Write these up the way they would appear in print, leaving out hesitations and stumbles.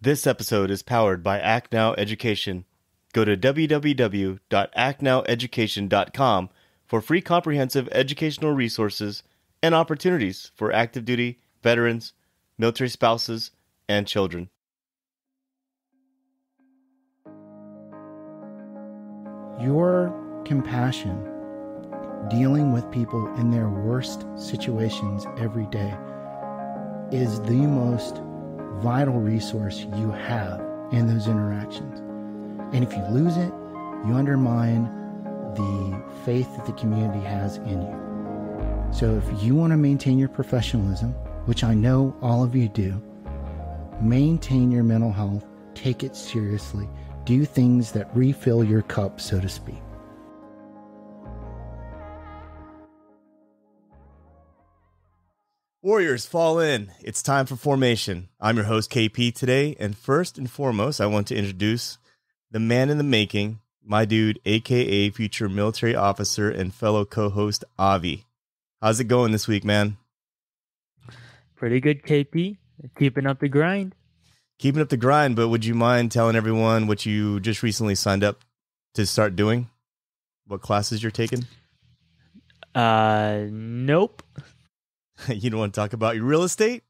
This episode is powered by Act Now Education. Go to www.actnoweducation.com for free comprehensive educational resources and opportunities for active duty, veterans, military spouses, and children. Your compassion, dealing with people in their worst situations every day, is the most vital resource you have in those interactions. And if you lose it, you undermine the faith that the community has in you. So if you want to maintain your professionalism, which I know all of you do, maintain your mental health, take it seriously, do things that refill your cup, so to speak. Warriors, fall in. It's time for formation. I'm your host, KP, today, and first and foremost, I want to introduce the man in the making, my dude, aka future military officer and fellow co-host, Avi. How's it going this week, man? Pretty good, KP. Keeping up the grind. Keeping up the grind, but would you mind telling everyone what you just recently signed up to start doing? What classes you're taking? Nope. You don't want to talk about your real estate?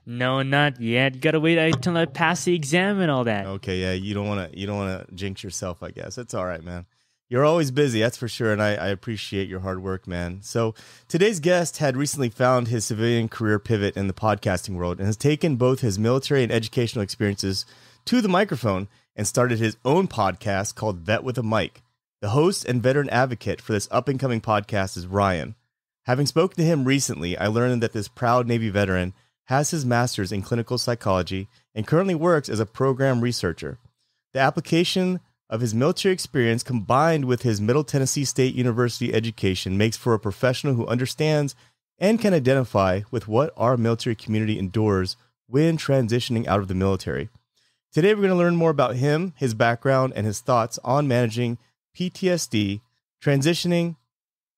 No, not yet. You gotta wait until I pass the exam and all that. Okay, yeah, you don't want to jinx yourself, I guess. That's all right, man. You're always busy, that's for sure, and I appreciate your hard work, man. So today's guest had recently found his civilian career pivot in the podcasting world and has taken both his military and educational experiences to the microphone and started his own podcast called Vet with a Mic. The host and veteran advocate for this up-and-coming podcast is Ryan. Having spoken to him recently, I learned that this proud Navy veteran has his master's in clinical psychology and currently works as a program researcher. The application of his military experience combined with his Middle Tennessee State University education makes for a professional who understands and can identify with what our military community endures when transitioning out of the military. Today, we're going to learn more about him, his background, and his thoughts on managing PTSD, transitioning,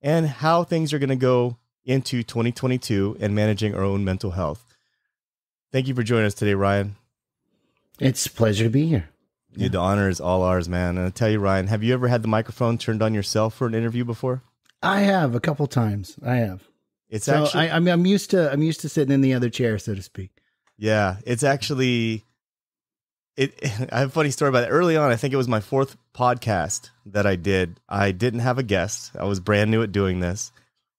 and how things are going to go into 2022 and managing our own mental health. Thank you for joining us today, Ryan. It's a pleasure to be here. Dude, the honor is all ours, man. And I tell you, Ryan, have you ever had the microphone turned on yourself for an interview before? I have a couple times. I have. It's so actually, I'm used to sitting in the other chair, so to speak. Yeah, it's actually. I have a funny story about it. Early on, I think it was my fourth podcast that I did. I didn't have a guest. I was brand new at doing this.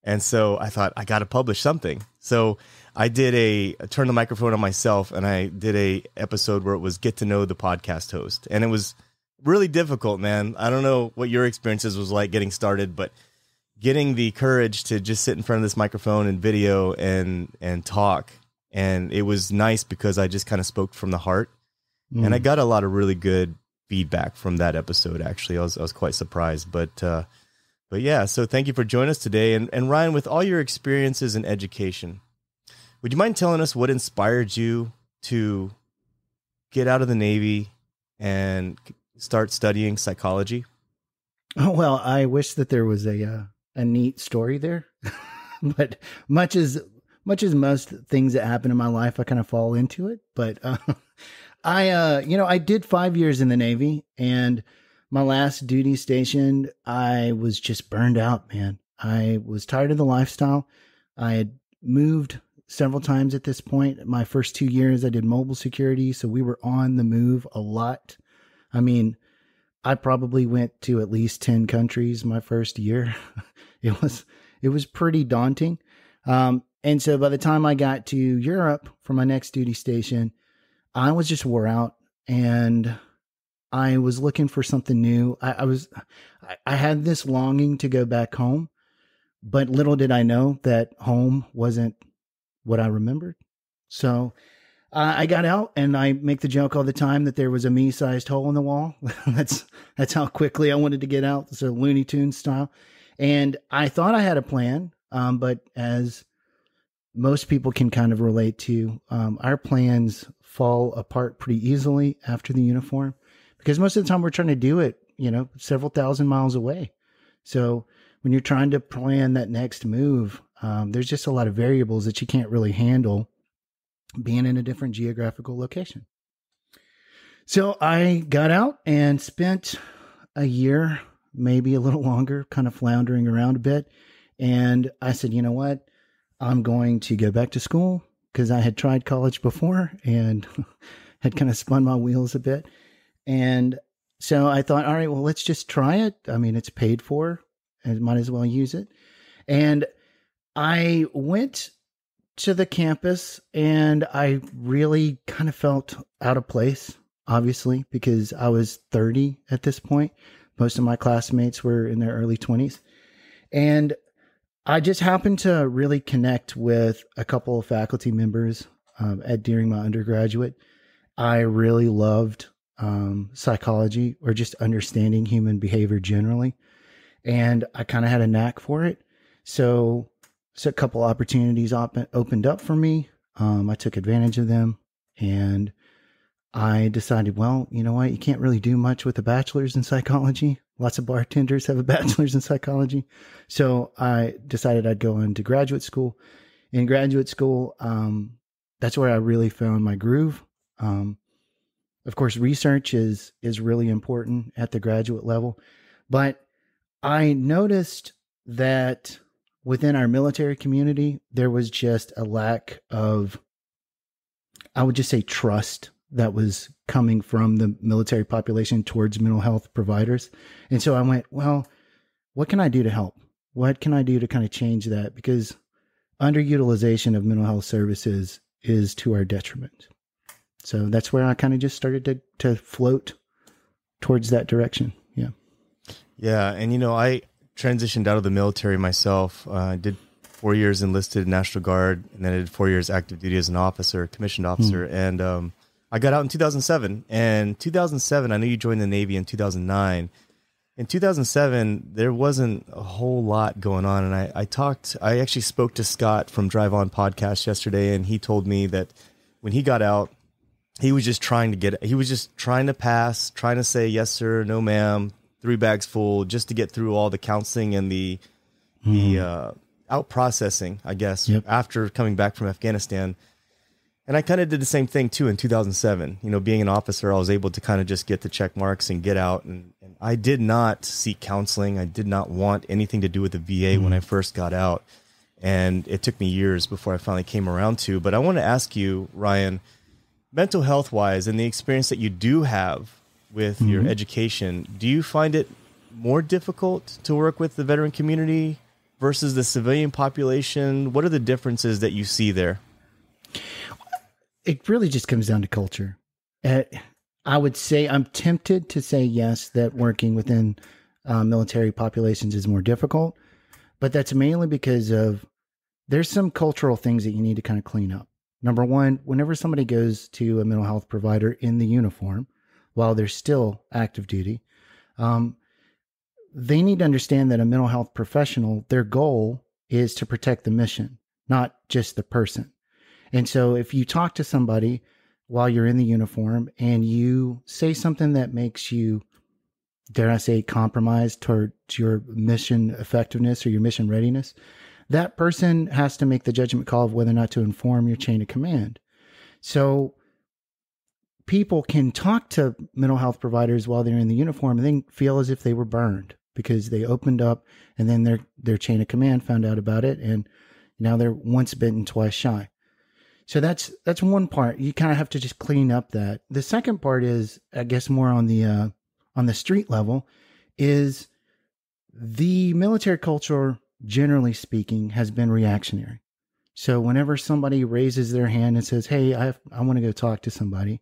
And so I thought, I got to publish something. So I turned the microphone on myself and I did a episode where it was get to know the podcast host. And it was really difficult, man. I don't know what your experiences was like getting started, but getting the courage to just sit in front of this microphone and video and talk. And it was nice because I just kind of spoke from the heart. And I got a lot of really good feedback from that episode. Actually, I was quite surprised, but yeah. So thank you for joining us today. And Ryan, with all your experiences in education, would you mind telling us what inspired you to get out of the Navy and start studying psychology? Oh, well, I wish that there was a neat story there, but much as most things that happen in my life, I kind of fall into it. But I did 5 years in the Navy, and my last duty station, I was just burned out, man. I was tired of the lifestyle. I had moved several times at this point. My first 2 years, I did mobile security, so we were on the move a lot. I mean, I probably went to at least 10 countries my first year. It was pretty daunting. And so by the time I got to Europe for my next duty station, I was just wore out and I was looking for something new. I had this longing to go back home, but little did I know that home wasn't what I remembered. So I got out, and I make the joke all the time that there was a me-sized hole in the wall. That's how quickly I wanted to get out. So Looney Tunes style. And I thought I had a plan, but as most people can kind of relate to, our plans fall apart pretty easily after the uniform, because most of the time we're trying to do it, several thousand miles away. So when you're trying to plan that next move, there's just a lot of variables that you can't really handle being in a different geographical location. So I got out and spent a year, maybe a little longer, kind of floundering around a bit. And I said, you know what? I'm going to go back to school because I had tried college before and had kind of spun my wheels a bit. And so I thought, all right, well, let's just try it. I mean, it's paid for. I might as well use it. And I went to the campus and I really kind of felt out of place, obviously, because I was 30 at this point. Most of my classmates were in their early 20s. And I just happened to really connect with a couple of faculty members during my undergraduate. I really loved psychology, or just understanding human behavior generally. And I kind of had a knack for it. So a couple opportunities opened up for me. I took advantage of them, and I decided, well, you know what? You can't really do much with a bachelor's in psychology. Lots of bartenders have a bachelor's in psychology. So I decided I'd go into graduate school. In graduate school, that's where I really found my groove. Of course, research is really important at the graduate level. But I noticed that within our military community, there was just a lack of, I would just say, trust that was coming from the military population towards mental health providers. And so I went, well, what can I do to help? What can I do to kind of change that? Because underutilization of mental health services is to our detriment. So that's where I kind of just started to float towards that direction. Yeah. Yeah. And, you know, I transitioned out of the military myself. I did 4 years enlisted National Guard, and then I did 4 years active duty as an officer, commissioned officer. And I got out in 2007. And 2007, I know you joined the Navy in 2009. In 2007, there wasn't a whole lot going on. And I actually spoke to Scott from Drive On podcast yesterday, and he told me that when he got out, he was just trying to pass, trying to say, yes, sir, no, ma'am, 3 bags full, just to get through all the counseling and the out processing, I guess, after coming back from Afghanistan. And I kind of did the same thing too in 2007. You know, being an officer, I was able to kind of just get the check marks and get out. And I did not seek counseling. I did not want anything to do with the VA when I first got out. And it took me years before I finally came around to. But I want to ask you, Ryan, mental health wise, and the experience that you do have with your education, do you find it more difficult to work with the veteran community versus the civilian population? What are the differences that you see there? It really just comes down to culture. I would say, I'm tempted to say yes, that working within military populations is more difficult, but that's mainly because of there's some cultural things that you need to kind of clean up. Number one, whenever somebody goes to a mental health provider in the uniform, while they're still active duty, they need to understand that a mental health professional, their goal is to protect the mission, not just the person. And so if you talk to somebody while you're in the uniform and you say something that makes you, dare I say, compromised towards your mission effectiveness or your mission readiness, that person has to make the judgment call of whether or not to inform your chain of command. So people can talk to mental health providers while they're in the uniform and then feel as if they were burned because they opened up and then their chain of command found out about it, and now they're once bitten, twice shy. So that's one part. You kind of have to just clean up that. The second part is, I guess, more on the street level, is the military culture, generally speaking, has been reactionary. So whenever somebody raises their hand and says, hey, I want to go talk to somebody,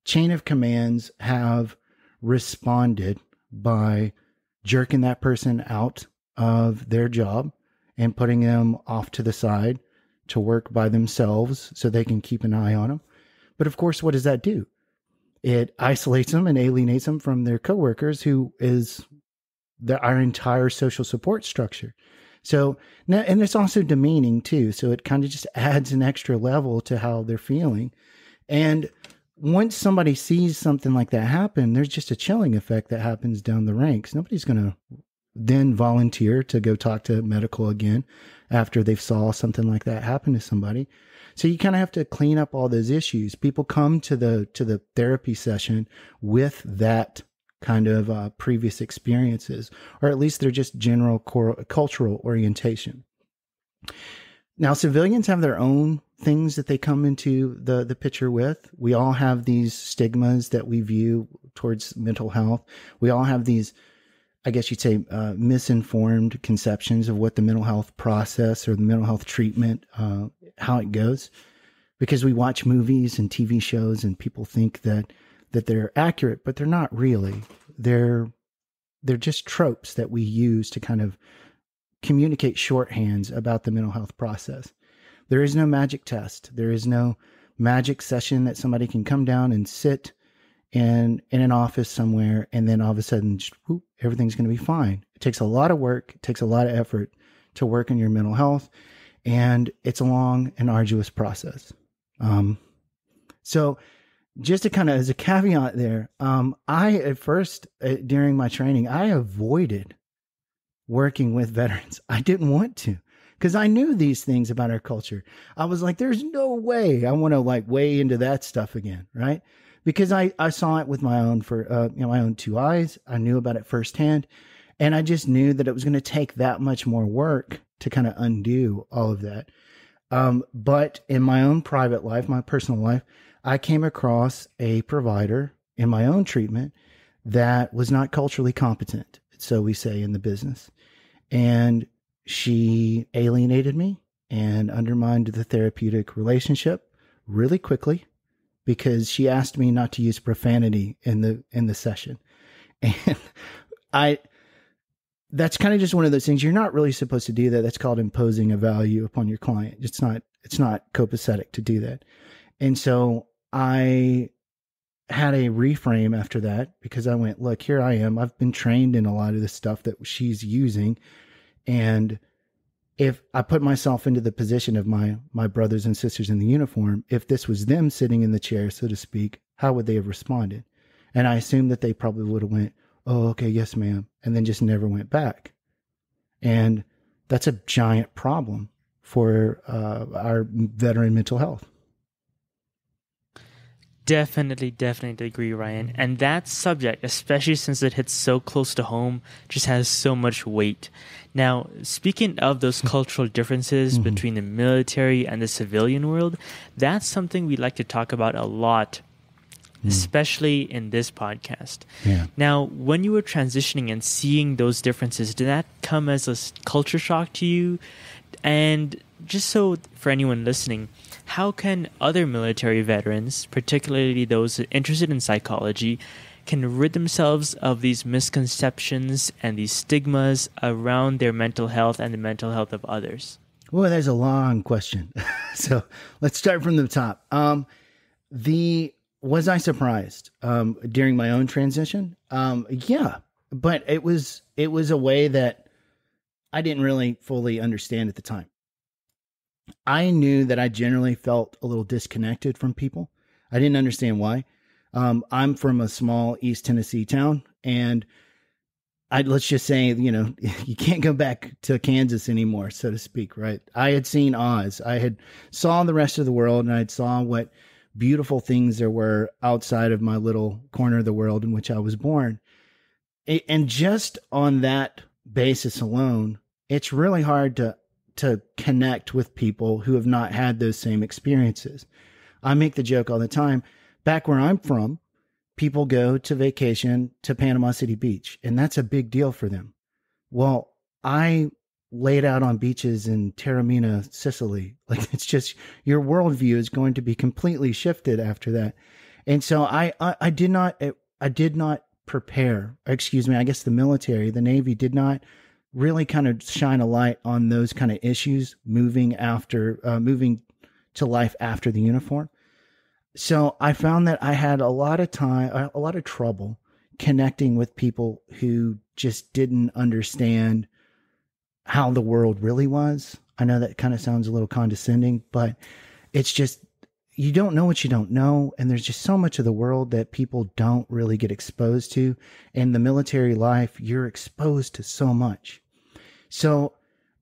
chain of commands have responded by jerking that person out of their job and putting them off to the side to work by themselves so they can keep an eye on them. But of course, what does that do? It isolates them and alienates them from their coworkers, who is our entire social support structure. So now, and it's also demeaning too. So it kind of just adds an extra level to how they're feeling. And once somebody sees something like that happen, there's just a chilling effect that happens down the ranks. Nobody's going to then volunteer to go talk to medical again after they've saw something like that happen to somebody. So you kind of have to clean up all those issues. People come to the therapy session with that kind of previous experiences, or at least they're just general cultural orientation. Now, civilians have their own things that they come into the picture with. We all have these stigmas that we view towards mental health. We all have these, I guess you'd say, misinformed conceptions of what the mental health process or the mental health treatment, how it goes, because we watch movies and TV shows and people think that they're accurate, but they're not really. They're just tropes that we use to kind of communicate shorthands about the mental health process. There is no magic test. There is no magic session that somebody can come down and sit in an office somewhere and then all of a sudden, whoop, everything's going to be fine. It takes a lot of work. It takes a lot of effort to work on your mental health, and it's a long and arduous process. So just to kind of, as a caveat there, I at first, during my training, I avoided working with veterans. I didn't want to, because I knew these things about our culture. I was like, there's no way I want to like weigh into that stuff again, right? Because I saw it with my own my own two eyes. I knew about it firsthand, and I just knew that it was going to take that much more work to kind of undo all of that. But in my own private life, my personal life, I came across a provider in my own treatment that was not culturally competent, so we say in the business. And she alienated me and undermined the therapeutic relationship really quickly because she asked me not to use profanity in the session. And that's kind of just one of those things. You're not really supposed to do that. That's called imposing a value upon your client. It's not copacetic to do that. And so I had a reframe after that, because I went, look, here I am. I've been trained in a lot of the stuff that she's using. And if I put myself into the position of my brothers and sisters in the uniform, if this was them sitting in the chair, so to speak, how would they have responded? And I assumed that they probably would have went, oh, okay, yes, ma'am. And then just never went back. And that's a giant problem for our veteran mental health. Definitely agree, Ryan. And that subject, especially since it hits so close to home, just has so much weight. Now, speaking of those cultural differences between the military and the civilian world, that's something we like to talk about a lot, especially in this podcast. Yeah. Now, when you were transitioning and seeing those differences, did that come as a culture shock to you? And just so for anyone listening, how can other military veterans, particularly those interested in psychology, can rid themselves of these misconceptions and these stigmas around their mental health and the mental health of others? Well, that's a long question. So let's start from the top. Was I surprised during my own transition? Yeah, but it was a way that I didn't really fully understand at the time. I knew that I generally felt a little disconnected from people. I didn't understand why. I'm from a small East Tennessee town, and let's just say, you can't go back to Kansas anymore, so to speak, right? I had seen Oz. I had saw the rest of the world, and I had saw what beautiful things there were outside of my little corner of the world in which I was born. And just on that basis alone, it's really hard to connect with people who have not had those same experiences. I make the joke all the time. Back where I'm from, people go to vacation to Panama City Beach, and that's a big deal for them. Well, I laid out on beaches in Taormina, Sicily. Like, it's just, your worldview is going to be completely shifted after that. And so I did not prepare, excuse me, I guess the military, the Navy did not really kind of shine a light on those kind of issues moving to life after the uniform. So I found that I had a lot of trouble connecting with people who just didn't understand how the world really was. I know that kind of sounds a little condescending, but it's just, you don't know what you don't know. And there's just so much of the world that people don't really get exposed to. In the military life, you're exposed to so much. So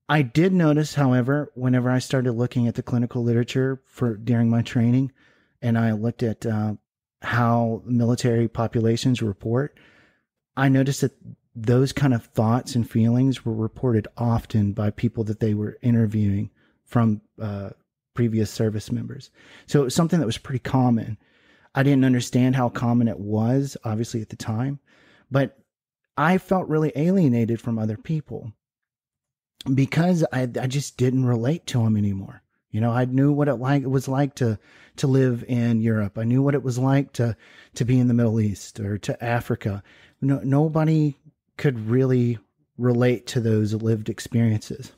I did notice, however, whenever I started looking at the clinical literature during my training, and I looked at how military populations report, I noticed that those kind of thoughts and feelings were reported often by people that they were interviewing from previous service members. So it was something that was pretty common. I didn't understand how common it was, obviously, at the time, but I felt really alienated from other people because I just didn't relate to them anymore. You know, I knew what it was like to live in Europe. I knew what it was like to be in the Middle East or to Africa. Nobody could really relate to those lived experiences.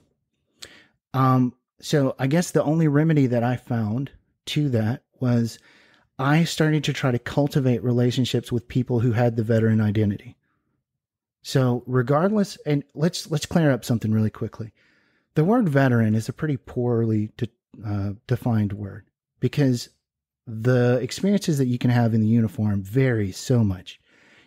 So I guess the only remedy that I found to that was I started to try to cultivate relationships with people who had the veteran identity. So regardless, and let's clear up something really quickly. The word veteran is a pretty poorly defined word because the experiences that you can have in the uniform vary so much.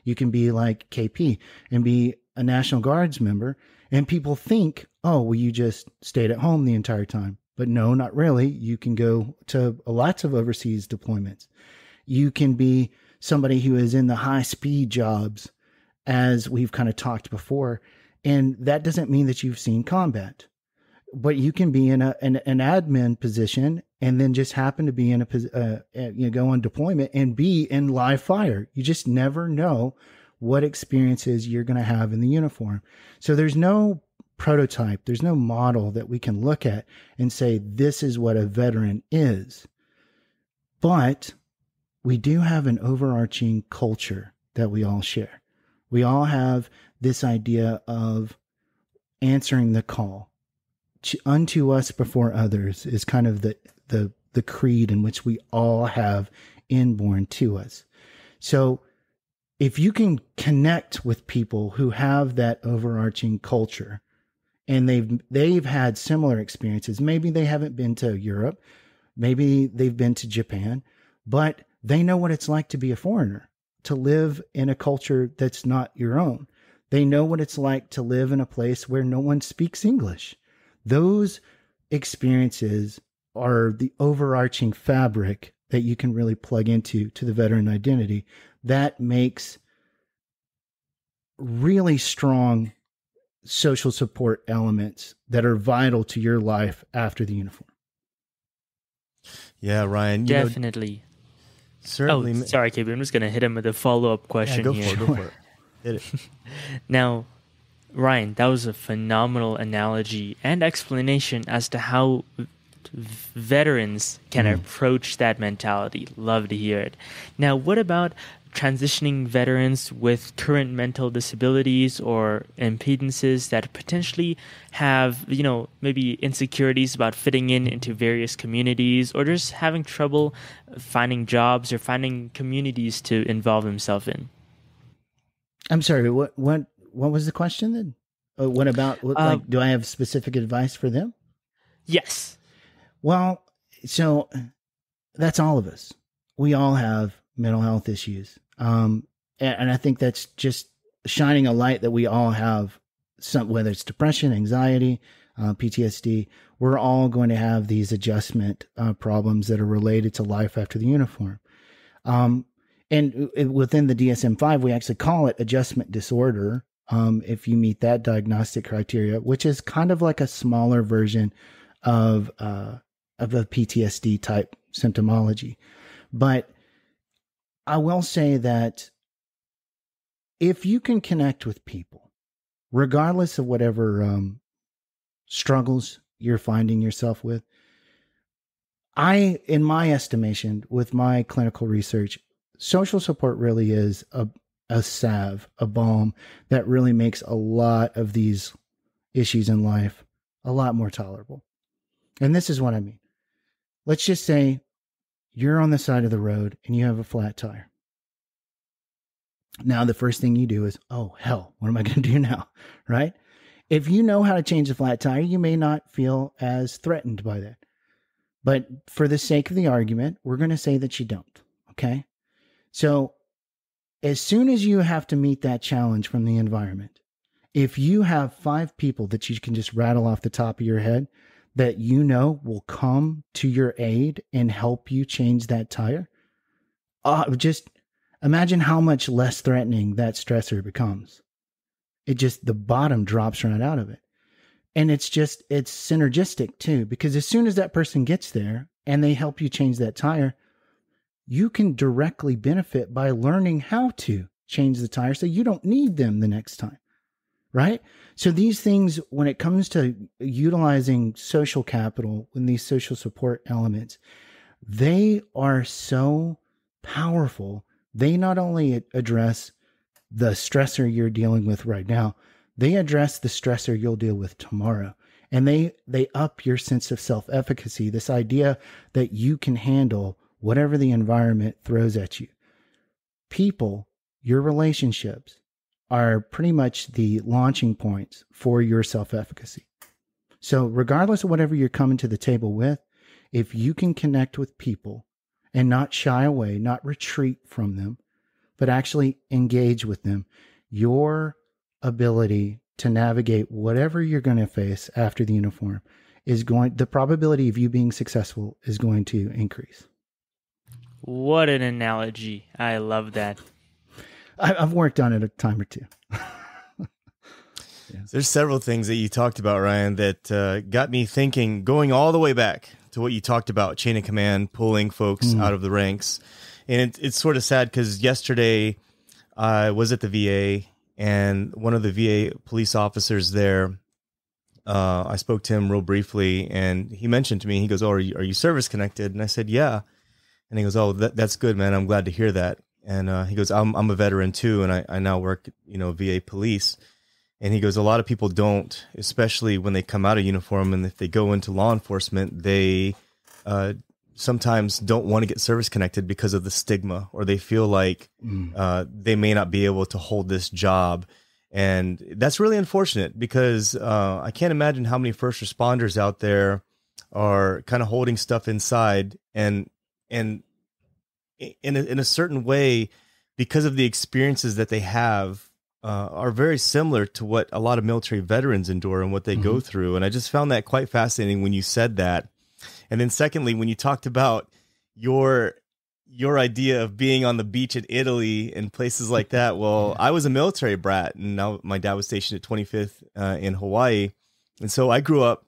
You can be like KP and be a National Guards member, and people think, oh, well, you just stayed at home the entire time. But no, not really. You can go to lots of overseas deployments. You can be somebody who is in the high speed jobs, as we've kind of talked before. And that doesn't mean that you've seen combat, but you can be in an admin position and then just happen to be in go on deployment and be in live fire. You just never know what experiences you're going to have in the uniform. So there's no prototype, there's no model that we can look at and say, this is what a veteran is. But we do have an overarching culture that we all share. We all have this idea of answering the call. Unto us before others is kind of the creed in which we all have inborn to us. So if you can connect with people who have that overarching culture and they've had similar experiences, maybe they haven't been to Europe, maybe they've been to Japan, but they know what it's like to be a foreigner, to live in a culture that's not your own. They know what it's like to live in a place where no one speaks English. Those experiences are the overarching fabric that you can really plug into the veteran identity that makes really strong social support elements that are vital to your life after the uniform. Yeah, Ryan. Definitely. Certainly. Oh, sorry, KB. I'm just going to hit him with a follow-up question go here. Go for it. Hit it. Now, Ryan, that was a phenomenal analogy and explanation as to how veterans can approach that mentality. Love to hear it. Now, what about transitioning veterans with current mental disabilities or impedances that potentially have, maybe insecurities about fitting into various communities, or just having trouble finding jobs or finding communities to involve themselves in? I'm sorry, what was the question then? What about, do I have specific advice for them? Yes. Well, so that's all of us. We all have mental health issues. And I think that's just shining a light that we all have some, whether it's depression, anxiety, PTSD, we're all going to have these adjustment problems that are related to life after the uniform. And within the DSM-5, we actually call it adjustment disorder. If you meet that diagnostic criteria, which is kind of like a smaller version of a PTSD type symptomology. But I will say that if you can connect with people, regardless of whatever struggles you're finding yourself with, in my estimation, with my clinical research, social support really is a salve, a balm that really makes a lot of these issues in life a lot more tolerable. And this is what I mean. Let's just say you're on the side of the road and you have a flat tire. Now, the first thing you do is, oh, hell, what am I going to do now? Right? If you know how to change the flat tire, you may not feel as threatened by that. But for the sake of the argument, we're going to say that you don't. Okay. So as soon as you have to meet that challenge from the environment, if you have 5 people that you can just rattle off the top of your head that you know will come to your aid and help you change that tire, just imagine how much less threatening that stressor becomes. It just, the bottom drops right out of it. And it's synergistic too, because as soon as that person gets there and they help you change that tire, you can directly benefit by learning how to change the tire so you don't need them the next time. Right? So these things, when it comes to utilizing social capital and these social support elements, they are so powerful. They not only address the stressor you're dealing with right now, they address the stressor you'll deal with tomorrow. And they up your sense of self-efficacy, this idea that you can handle whatever the environment throws at you. People, your relationships, are pretty much the launching points for your self-efficacy. So regardless of whatever you're coming to the table with, if you can connect with people and not shy away, not retreat from them, but actually engage with them, your ability to navigate whatever you're going to face after the uniform the probability of you being successful is going to increase. What an analogy. I love that. I've worked on it a time or two. Yeah. There's several things that you talked about, Ryan, that got me thinking, going all the way back to what you talked about, chain of command, pulling folks out of the ranks. And it's sort of sad because yesterday I was at the VA, and one of the VA police officers there, I spoke to him real briefly, and he mentioned to me, he goes, "Oh, are you service connected?" And I said, "Yeah." And he goes, "Oh, that's good, man. I'm glad to hear that." And he goes, I'm a veteran too, and I now work, VA police. And he goes, a lot of people don't, especially when they come out of uniform, and if they go into law enforcement, they sometimes don't want to get service connected because of the stigma, or they feel like they may not be able to hold this job. And that's really unfortunate, because I can't imagine how many first responders out there are kind of holding stuff inside, and in a certain way, because of the experiences that they have, are very similar to what a lot of military veterans endure and what they go through. And I just found that quite fascinating when you said that. And then secondly, when you talked about your idea of being on the beach in Italy and places like that. Well, I was a military brat, and now my dad was stationed at 25th in Hawaii. And so I grew up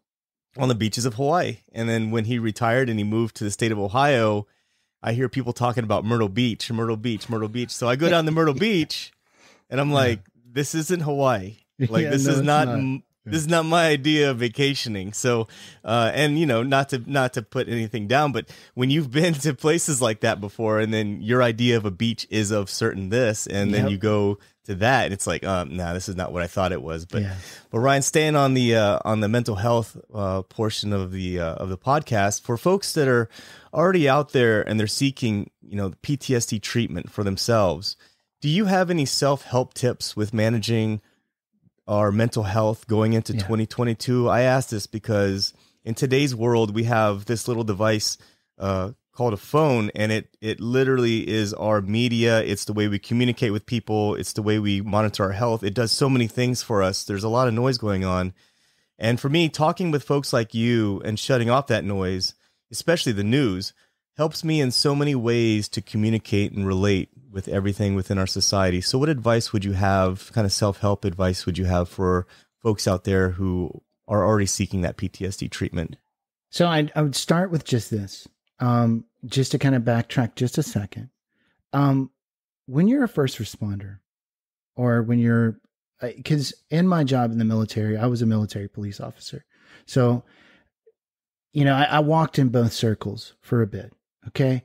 on the beaches of Hawaii. And then when he retired and he moved to the state of Ohio, I hear people talking about Myrtle Beach. So I go down to Myrtle Beach, and I'm like, this isn't Hawaii. Like, this is not my idea of vacationing. So, and not to put anything down, but when you've been to places like that before, and then your idea of a beach is of certain this, and then you go to that, and it's like, nah, this is not what I thought it was. But Ryan, staying on the mental health portion of the podcast, for folks that are already out there and they're seeking, PTSD treatment for themselves, do you have any self-help tips with managing our mental health going into 2022? I ask this because in today's world, we have this little device called a phone, and it literally is our media. It's the way we communicate with people. It's the way we monitor our health. It does so many things for us. There's a lot of noise going on. And for me, talking with folks like you and shutting off that noise, especially the news, helps me in so many ways to communicate and relate with everything within our society. So what advice would you have, kind of self-help advice would you have for folks out there who are already seeking that PTSD treatment? So I would start with just this, just to kind of backtrack just a second. When you're a first responder, or when you're, because in my job in the military, I was a military police officer. So, I walked in both circles for a bit. Okay.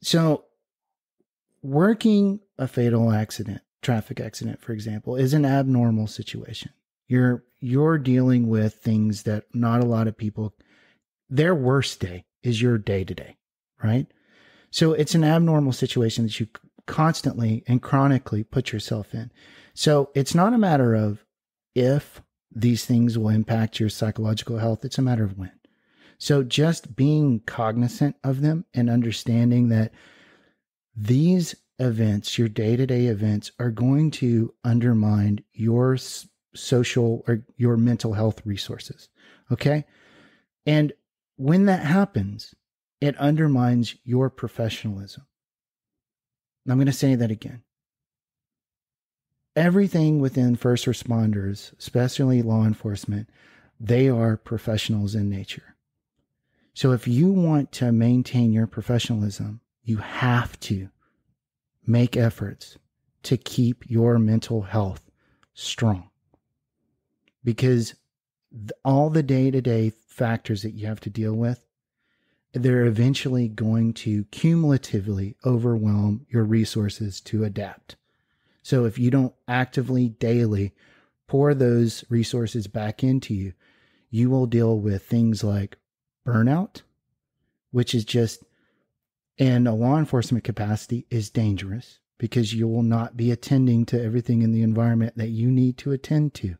So working a fatal accident, traffic accident, for example, is an abnormal situation. You're dealing with things that not a lot of people, their worst day is your day to day, right? So it's an abnormal situation that you constantly and chronically put yourself in. So it's not a matter of if these things will impact your psychological health. It's a matter of when. So just being cognizant of them and understanding that these events, your day-to-day events, are going to undermine your social or your mental health resources. Okay. And when that happens, it undermines your professionalism. I'm going to say that again. Everything within first responders, especially law enforcement, they are professionals in nature. So if you want to maintain your professionalism, you have to make efforts to keep your mental health strong. Because all the day-to-day factors that you have to deal with, they're eventually going to cumulatively overwhelm your resources to adapt. So if you don't actively, daily pour those resources back into you, you will deal with things like burnout, which is just, in a law enforcement capacity, is dangerous because you will not be attending to everything in the environment that you need to attend to.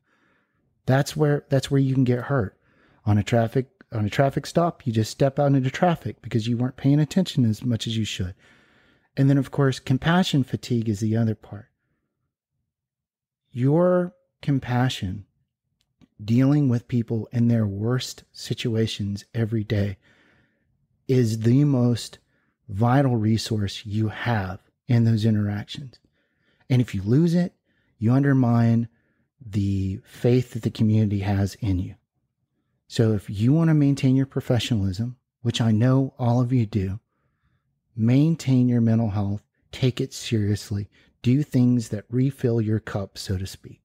That's where you can get hurt. On a traffic stop, you just step out into traffic because you weren't paying attention as much as you should. And then, of course, compassion fatigue is the other part. Your compassion, dealing with people in their worst situations every day, is the most vital resource you have in those interactions. And if you lose it, you undermine the faith that the community has in you. So if you want to maintain your professionalism, which I know all of you do, maintain your mental health, take it seriously, do things that refill your cup, so to speak.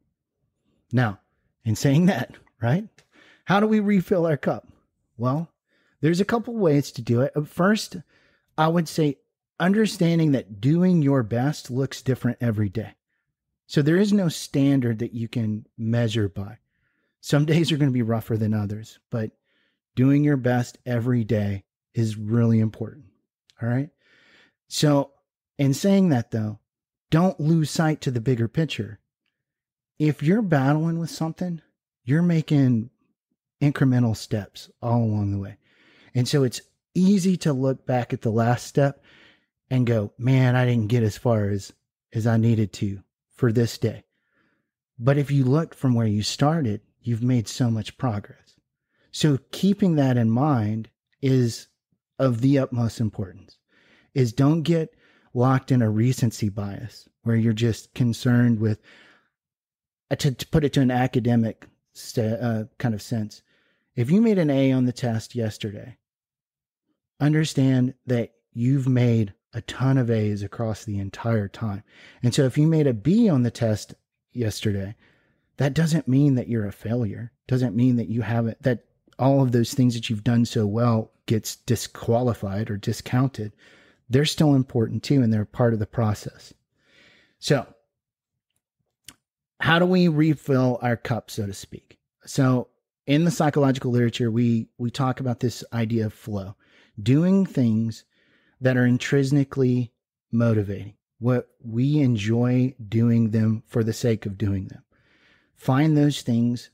Now, in saying that, right? How do we refill our cup? Well, there's a couple ways to do it. First, I would say understanding that doing your best looks different every day. So there is no standard that you can measure by. Some days are going to be rougher than others, but doing your best every day is really important. All right. So in saying that though, don't lose sight to the bigger picture. If you're battling with something, you're making incremental steps all along the way. And so it's easy to look back at the last step and go, man, I didn't get as far as I needed to for this day. But if you look from where you started, you've made so much progress. So keeping that in mind is of the utmost importance. Is don't get locked in a recency bias where you're just concerned with, to put it to an academic kind of sense. If you made an A on the test yesterday, understand that you've made a ton of A's across the entire time. And so if you made a B on the test yesterday, that doesn't mean that you're a failure. Doesn't mean that you haven't, that all of those things that you've done so well gets disqualified or discounted. They're still important too, and they're part of the process. So how do we refill our cup, so to speak? So in the psychological literature, we talk about this idea of flow, doing things that are intrinsically motivating, what we enjoy doing them for the sake of doing them. Find those things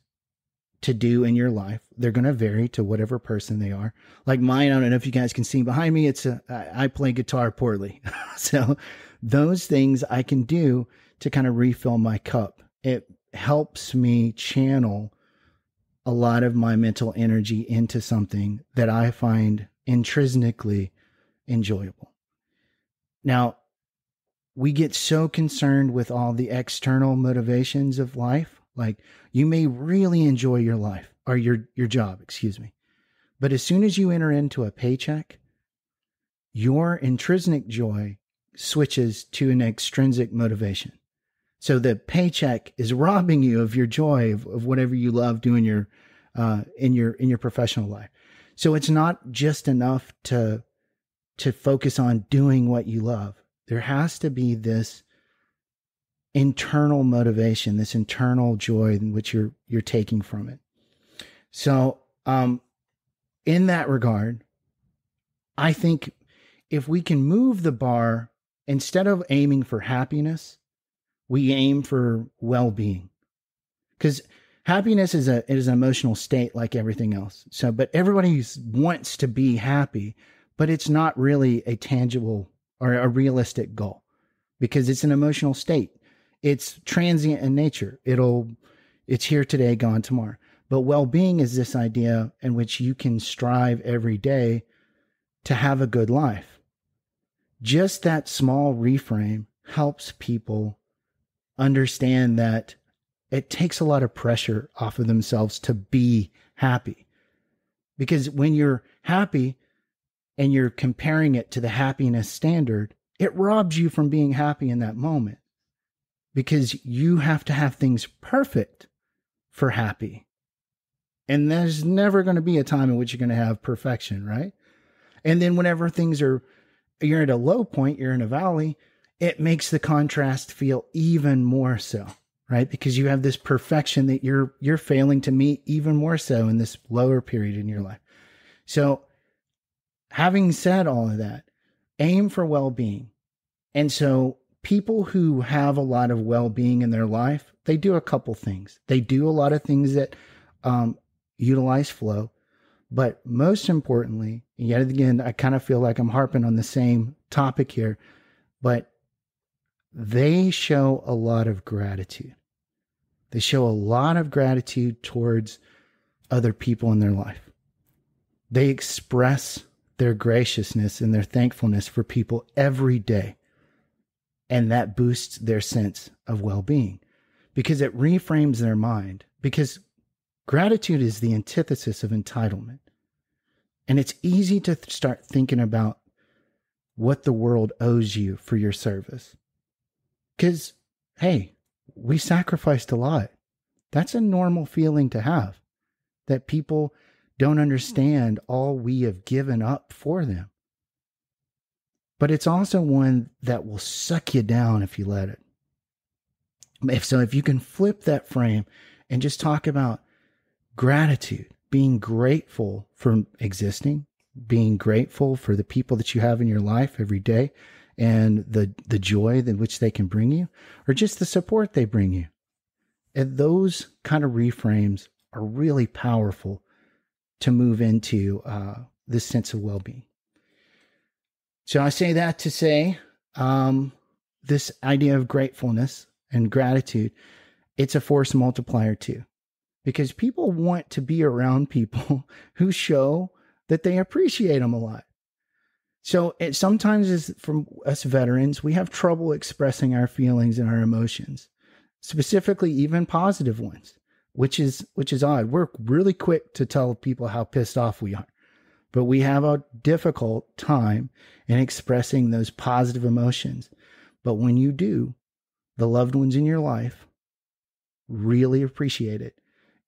to do in your life. They're going to vary to whatever person they are. Like mine, I don't know if you guys can see behind me, I play guitar poorly. So those things I can do to kind of refill my cup. It helps me channel a lot of my mental energy into something that I find intrinsically enjoyable. Now, we get so concerned with all the external motivations of life. Like you may really enjoy your life or your job, but as soon as you enter into a paycheck, your intrinsic joy switches to an extrinsic motivation. So the paycheck is robbing you of your joy of whatever you love doing in your professional life. So it's not just enough to focus on doing what you love. There has to be this internal motivation, this internal joy in which you're taking from it. So, in that regard, I think if we can move the bar, instead of aiming for happiness, we aim for well-being. Because happiness is it is an emotional state like everything else. So, but everybody wants to be happy, but it's not really a tangible or a realistic goal because it's an emotional state. It's transient in nature. It's here today, gone tomorrow. But well-being is this idea in which you can strive every day to have a good life. Just that small reframe helps people understand that it takes a lot of pressure off of themselves to be happy. Because when you're happy and you're comparing it to the happiness standard, it robs you from being happy in that moment. Because you have to have things perfect for happy. And there's never going to be a time in which you're going to have perfection, right? And then whenever you're at a low point, you're in a valley, it makes the contrast feel even more so, right? Because you have this perfection that you're failing to meet even more so in this lower period in your life. So having said all of that, aim for well-being. And so people who have a lot of well-being in their life, they do a couple things. They do a lot of things that utilize flow. But most importantly, yet again, I kind of feel like I'm harping on the same topic here, but they show a lot of gratitude. They show a lot of gratitude towards other people in their life. They express their graciousness and their thankfulness for people every day. And that boosts their sense of well-being because it reframes their mind. Because gratitude is the antithesis of entitlement. And it's easy to start thinking about what the world owes you for your service. Because, hey, we sacrificed a lot. That's a normal feeling to have, that people don't understand all we have given up for them. But it's also one that will suck you down if you let it. If you can flip that frame and just talk about gratitude, being grateful for existing, being grateful for the people that you have in your life every day and the joy in which they can bring you, or just the support they bring you. And those kind of reframes are really powerful to move into this sense of well-being. So I say that to say this idea of gratefulness and gratitude, it's a force multiplier too. Because people want to be around people who show that they appreciate them a lot. So sometimes as from us veterans, we have trouble expressing our feelings and our emotions, specifically even positive ones, which is odd. We're really quick to tell people how pissed off we are, but we have a difficult time in expressing those positive emotions. But when you do, the loved ones in your life really appreciate it.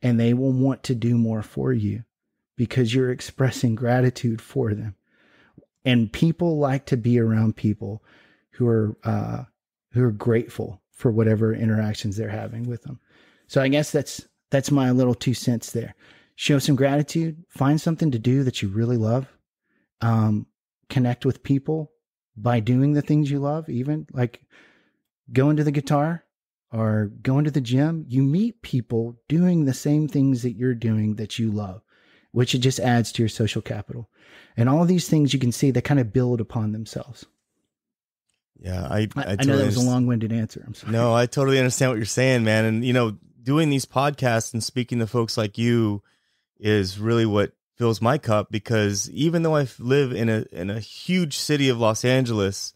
And they will want to do more for you because you're expressing gratitude for them. And people like to be around people who are grateful for whatever interactions they're having with them. So I guess that's my little 2 cents there. Show some gratitude. Find something to do that you really love. Connect with people by doing the things you love, even like going to the guitar or going to the gym. You meet people doing the same things that you're doing that you love, which it just adds to your social capital. And all of these things you can see, they kind of build upon themselves. Yeah, I know that was a long-winded answer. I'm sorry. No, I totally understand what you're saying, man. And, doing these podcasts and speaking to folks like you is really what fills my cup, because even though I live in a huge city of Los Angeles,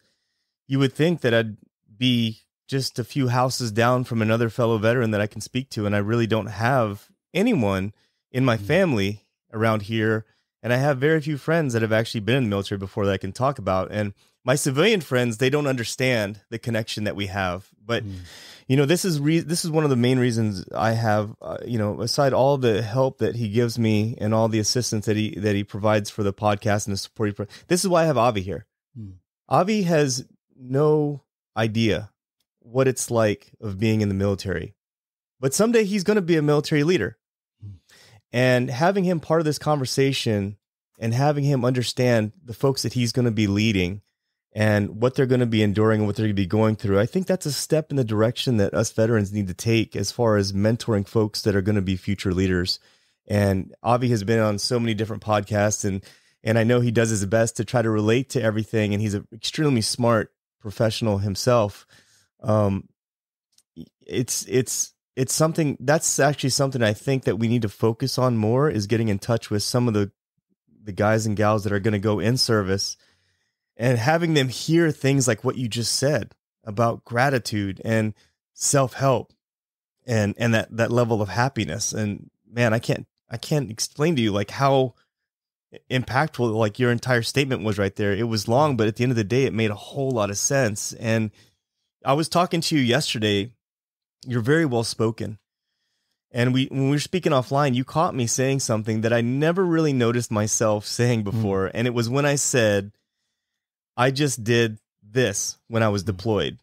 you would think that I'd be just a few houses down from another fellow veteran that I can speak to. And I really don't have anyone in my family around here. And I have very few friends that have actually been in the military before that I can talk about. And my civilian friends, they don't understand the connection that we have. But, this is one of the main reasons I have, aside all the help that he gives me and all the assistance that he provides for the podcast and the support. This is why I have Avi here. Avi has no idea what it's like of being in the military, but someday he's going to be a military leader. And having him part of this conversation and having him understand the folks that he's going to be leading and what they're going to be enduring and what they're going to be going through. I think that's a step in the direction that us veterans need to take as far as mentoring folks that are going to be future leaders. And Avi has been on so many different podcasts, and I know he does his best to try to relate to everything. And he's an extremely smart professional himself. It's something that's actually something I think that we need to focus on more, is getting in touch with some of the guys and gals that are going to go in service and having them hear things like what you just said about gratitude and self-help and that level of happiness. And man, I can't explain to you like how impactful like your entire statement was right there. It was long, but at the end of the day, it made a whole lot of sense. And I was talking to you yesterday. You're very well spoken. And when we were speaking offline, you caught me saying something that I never really noticed myself saying before. And it was when I said, I just did this when I was deployed.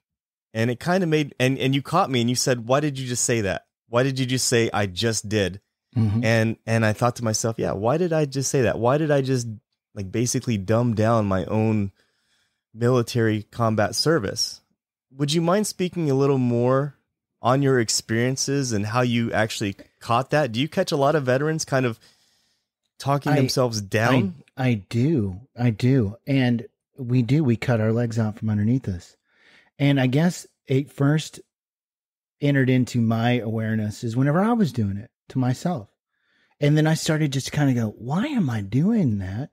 And it kind of made, and you caught me and you said, why did you just say that? Why did you just say, I just did? And I thought to myself, yeah, why did I just say that? Why did I just like basically dumb down my own military combat service? Would you mind speaking a little more on your experiences and how you actually caught that? Do you catch a lot of veterans kind of talking themselves down? I do. And we cut our legs out from underneath us. And I guess it first entered into my awareness is whenever I was doing it to myself. And then I started just kind of go, why am I doing that?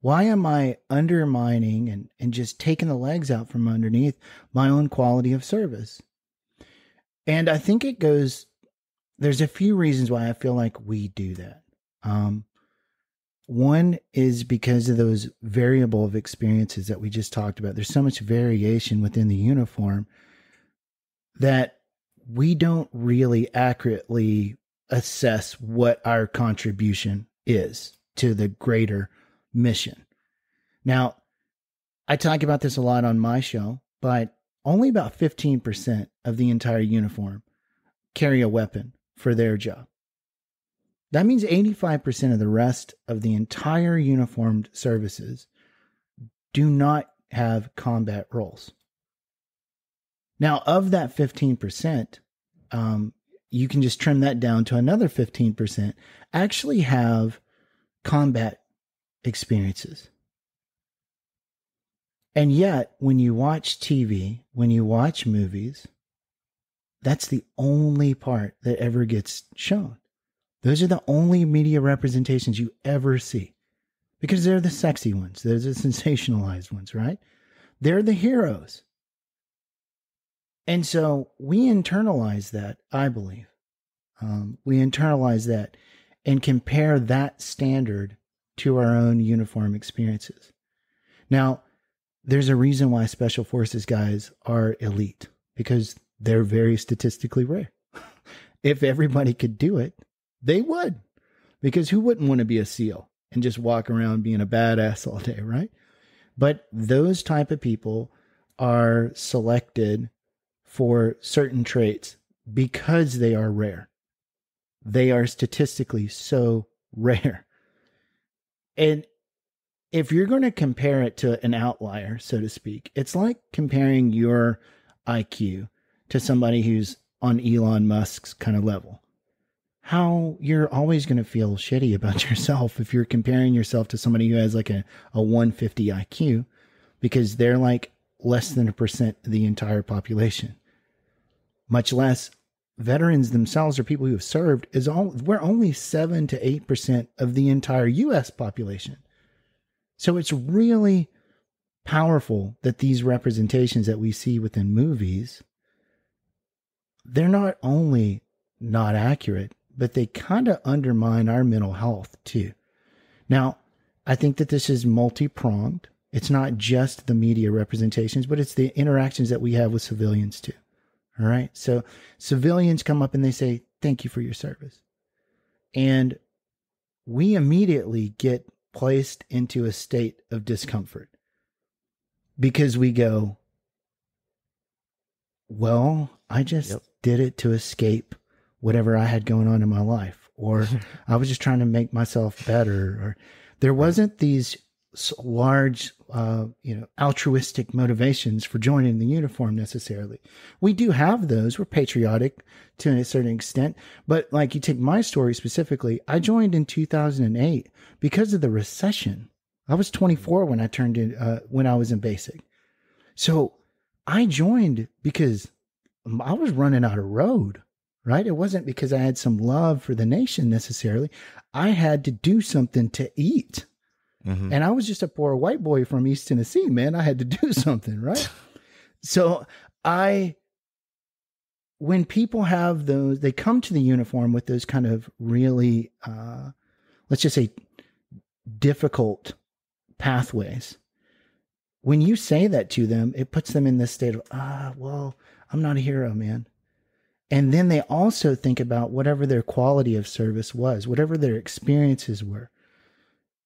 Why am I undermining and just taking the legs out from underneath my own quality of service? And I think there's a few reasons why I feel like we do that. One is because of those variable of experiences that we just talked about. There's so much variation within the uniform that we don't really accurately assess what our contribution is to the greater mission. Now, I talk about this a lot on my show, but only about 15% of the entire uniform carry a weapon for their job. That means 85% of the rest of the entire uniformed services do not have combat roles. Now, of that 15%, you can just trim that down to another 15%, actually have combat experiences. And yet, when you watch TV, when you watch movies, that's the only part that ever gets shown. Those are the only media representations you ever see, because they're the sexy ones. They're the sensationalized ones, right? They're the heroes. And so we internalize that, I believe. We internalize that and compare that standard to our own uniform experiences. Now, there's a reason why Special Forces guys are elite, because they're very statistically rare. If everybody could do it, they would. Because who wouldn't want to be a SEAL and just walk around being a badass all day, right? But those type of people are selected for certain traits because they are rare. They are statistically so rare. And if you're going to compare it to an outlier, so to speak, it's like comparing your IQ to somebody who's on Elon Musk's kind of level. How you're always going to feel shitty about yourself if you're comparing yourself to somebody who has like a 150 IQ, because they're like less than 1% of the entire population. Much less veterans themselves or people who have served we're only 7 to 8% of the entire US population. So it's really powerful that these representations that we see within movies, they're not only not accurate, but they kind of undermine our mental health too. Now, I think that this is multi-pronged. It's not just the media representations, but it's the interactions that we have with civilians too. All right. So civilians come up and they say, thank you for your service. And we immediately get placed into a state of discomfort because we go, well, I just did it to escape whatever I had going on in my life, or I was just trying to make myself better, or there wasn't these large, altruistic motivations for joining the uniform necessarily. We do have those. We're patriotic to a certain extent. But like you take my story specifically, I joined in 2008 because of the recession. I was 24 when I turned in, when I was in basic. So I joined because I was running out of road, right? It wasn't because I had some love for the nation necessarily. I had to do something to eat. Mm-hmm. And I was just a poor white boy from East Tennessee, man. I had to do something, right? So when people have those, they come to the uniform with those kind of really, let's just say, difficult pathways. When you say that to them, it puts them in this state of, well, I'm not a hero, man. And then they also think about whatever their quality of service was, whatever their experiences were.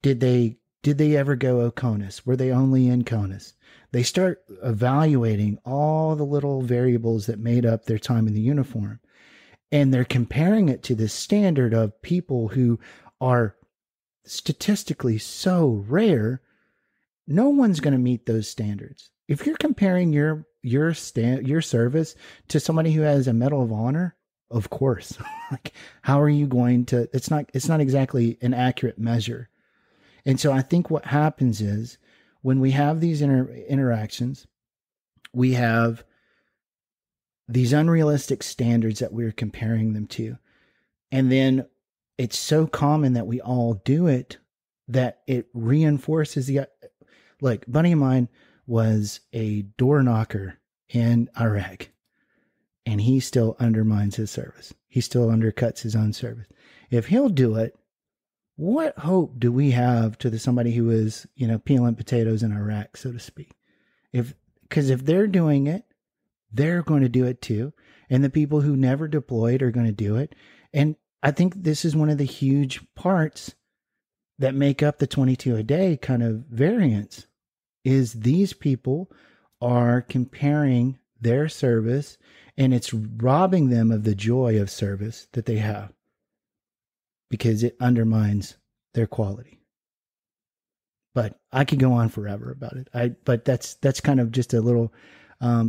Did they ever go Oconus? Were they only in CONUS? They start evaluating all the little variables that made up their time in the uniform. And they're comparing it to this standard of people who are statistically so rare. No one's going to meet those standards. If you're comparing your service to somebody who has a Medal of Honor, of course, like how are you going to? It's not exactly an accurate measure. And so I think what happens is when we have these interactions, we have these unrealistic standards that we're comparing them to. And then it's so common that we all do it that it reinforces like a buddy of mine was a door knocker in Iraq, and he still undermines his service. He still undercuts his own service. If he'll do it, what hope do we have to somebody who is, peeling potatoes in Iraq, so to speak? Because if they're doing it, they're going to do it too. And the people who never deployed are going to do it. And I think this is one of the huge parts that make up the 22 a day kind of variance, is these people are comparing their service, and it's robbing them of the joy of service that they have, because it undermines their quality. But I could go on forever about it. But that's kind of just a little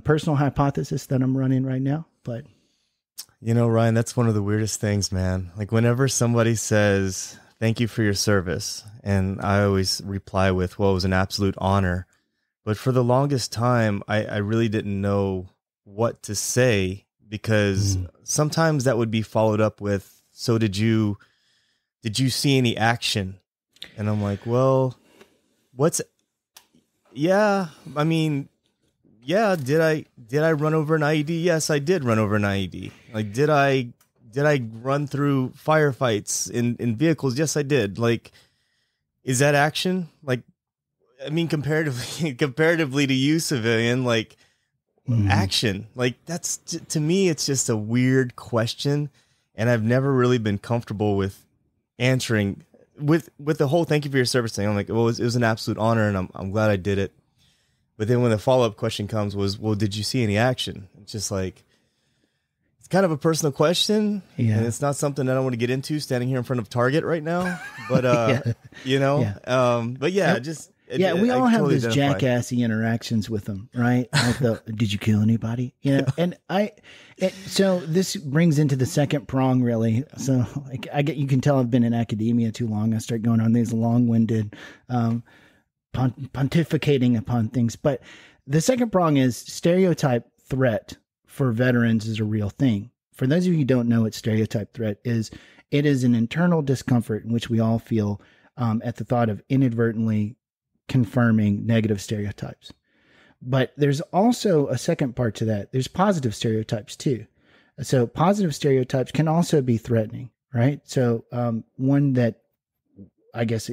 personal hypothesis that I'm running right now. But Ryan, that's one of the weirdest things, man. Like whenever somebody says, "Thank you for your service," and I always reply with, "Well, it was an absolute honor." But for the longest time, I really didn't know what to say, because sometimes that would be followed up with, "So did you see any action?" And I'm like, well, did I run over an IED? Yes, I did run over an IED. Like, did I run through firefights in vehicles? Yes, I did. Like, is that action? Like, I mean, comparatively to you, civilian, like action, like that's, to me, it's just a weird question. And I've never really been comfortable with answering with the whole "thank you for your service" thing. I'm like, well, it was an absolute honor, and I'm glad I did it. But then when the follow-up question comes was, well, did you see any action? It's just like, it's kind of a personal question, and it's not something that I want to get into standing here in front of Target right now. But we all have those jackassy interactions with them, right? Like did you kill anybody? And so this brings into the second prong, really. So like you can tell I've been in academia too long. I start going on these long-winded, pontificating upon things. But the second prong is stereotype threat for veterans is a real thing. For those of you who don't know what stereotype threat is, it is an internal discomfort in which we all feel at the thought of inadvertently confirming negative stereotypes. But there's also a second part to that. There's positive stereotypes too. So positive stereotypes can also be threatening, right? So one that I guess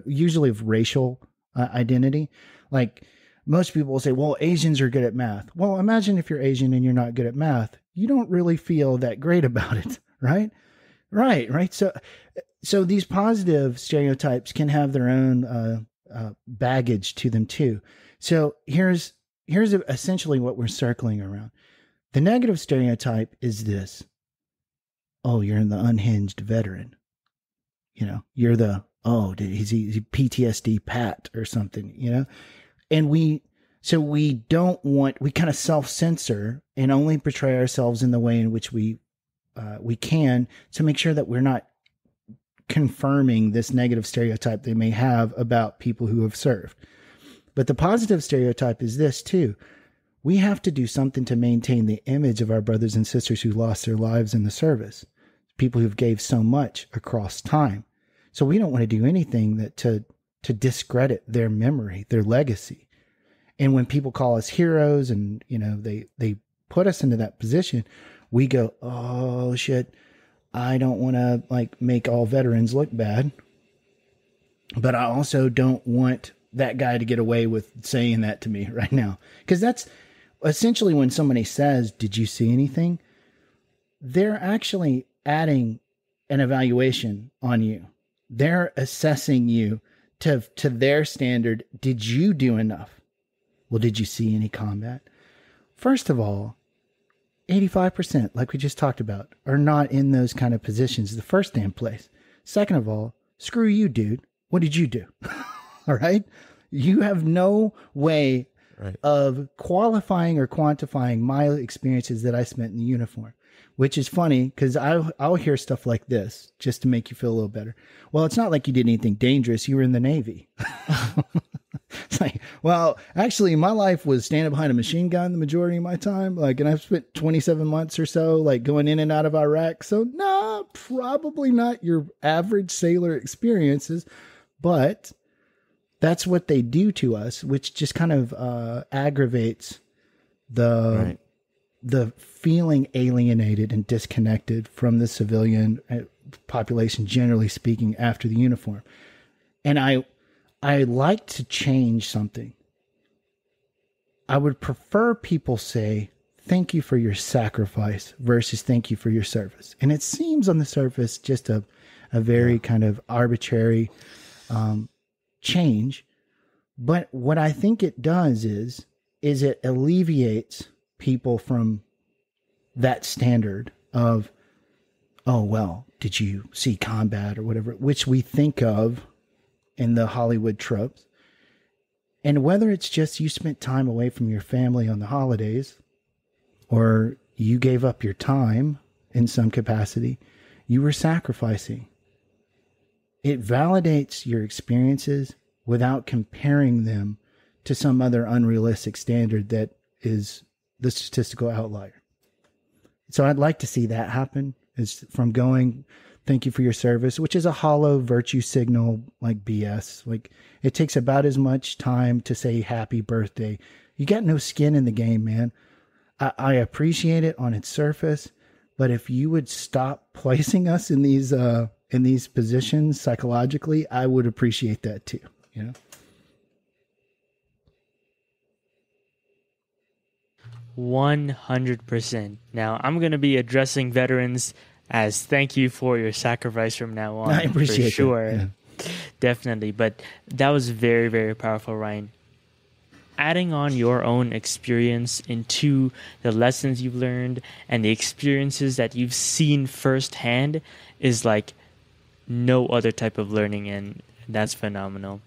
usually of racial identity, like most people will say, well, Asians are good at math. Well, imagine if you're Asian and you're not good at math, you don't really feel that great about it, right? Right. So these positive stereotypes can have their own baggage to them too. So here's essentially what we're circling around. The negative stereotype is this: oh, you're the unhinged veteran. You're the oh, is he PTSD Pat or something, you know? And we kind of self-censor and only portray ourselves in the way in which we can, to make sure that we're not confirming this negative stereotype they may have about people who have served. But the positive stereotype is this too. We have to do something to maintain the image of our brothers and sisters who lost their lives in the service, people who've gave so much across time. So we don't want to do anything that to discredit their memory, their legacy. And when people call us heroes and, you know, they put us into that position, we go, oh shit, I don't want to like make all veterans look bad, but I also don't want that guy to get away with saying that to me right now. Because that's essentially when somebody says, did you see anything? They're actually adding an evaluation on you. They're assessing you to their standard. Did you do enough? Well, did you see any combat? First of all, 85%, like we just talked about, are not in those kind of positions the first damn place. Second of all, screw you, dude. What did you do? All right? You have no way of qualifying or quantifying my experiences that I spent in the uniform, which is funny because I'll hear stuff like this just to make you feel a little better. Well, it's not like you did anything dangerous. You were in the Navy. It's like, well, actually, my life was standing behind a machine gun the majority of my time. Like, and I've spent 27 months or so, like, going in and out of Iraq. So, no, probably not your average sailor experiences, but that's what they do to us, which just kind of aggravates the feeling alienated and disconnected from the civilian population, generally speaking, after the uniform. And I like to change something. I would prefer people say, thank you for your sacrifice versus thank you for your service. And it seems on the surface just a very kind of arbitrary change. But what I think it does is it alleviates people from that standard of, oh, well, did you see combat or whatever, which we think of in the Hollywood tropes. And whether it's just you spent time away from your family on the holidays, or you gave up your time in some capacity, you were sacrificing. It validates your experiences without comparing them to some other unrealistic standard that is the statistical outlier. So I'd like to see that happen, is from going, thank you for your service, which is a hollow virtue signal, like BS. Like, it takes about as much time to say happy birthday. You got no skin in the game, man. I appreciate it on its surface, but if you would stop placing us in these positions psychologically, I would appreciate that too. You know. 100%. Now, I'm going to be addressing veterans as thank you for your sacrifice from now on. I appreciate for sure. that. Yeah. Definitely. But that was very, very powerful, Ryan. Adding on your own experience into the lessons you've learned and the experiences that you've seen firsthand is like no other type of learning, and that's phenomenal.